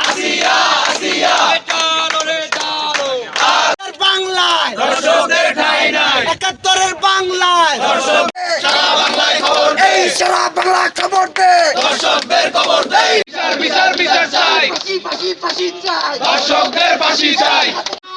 আসিয়া আসিয়া চালো রে চালো বাংলায় দর্শকদের ঠাঁই নাই ৭১-এর বাংলায় দর্শক সারা বাংলায় খবর দে এই সারা বাংলা খবর দে দর্শকদের খবর দে বিচার বিচার বিচার চাই ফাঁসি ফাঁসি ফাঁসি চাই দর্শকদের ফাঁসি চাই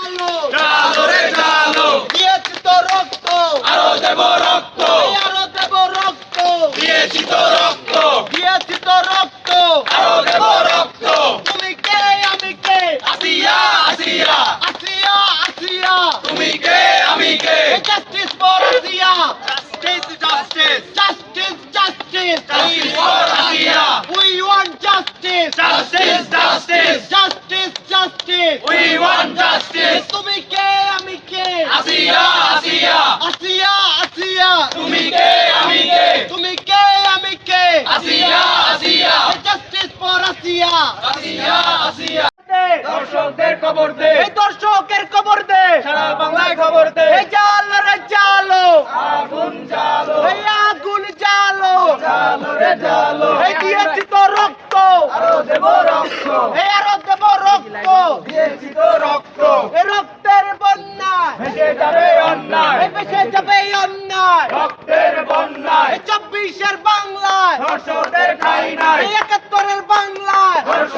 আলো চালো রে চালো দিয়েছি তো রক্ত আরো দেব রক্ত আরো দেব রক্ত দিয়েছি তো রক্ত দিয়েছি তো রক্ত আরো দেব রক্ত তুমি কে আমি কে আসিয়া আসিয়া আসিয়া আসিয়া তুমি কে আমি কে justice for Asiya justice justice justice justice justice for Asiya we want justice justice justice justice justice we want justice তুমি কে আমি কে আসিয়া আসিয়া আসিয়া আসিয়া তুমি কে আমি কে তুমি কে আমি কে আসিয়া আসিয়া জাস্টিস ফর আসিয়া আসিয়া আসিয়া দর্শকদের খবর দে এই দর্শকের খবর দে সারা বাংলায় খবর দে এই জালো রে জালো আগুন জ্বালো এই আগুন জালো জ্বালো রে জ্বালো এই দিয়েছি তো রক্ত আরো দেব রক্ত এই আরো দেব রক্ত দিয়েছি তো রক্ত এই রক্তের বন্যায় ভেসে যাবে অন্যায় এই বেঁচে যাবে এই অন্যায় রক্তের বন্যায় এই ২৪-এর বাংলায় দর্শকদের ঠাঁই নাই এই ৭১-এর বাংলায় দর্শক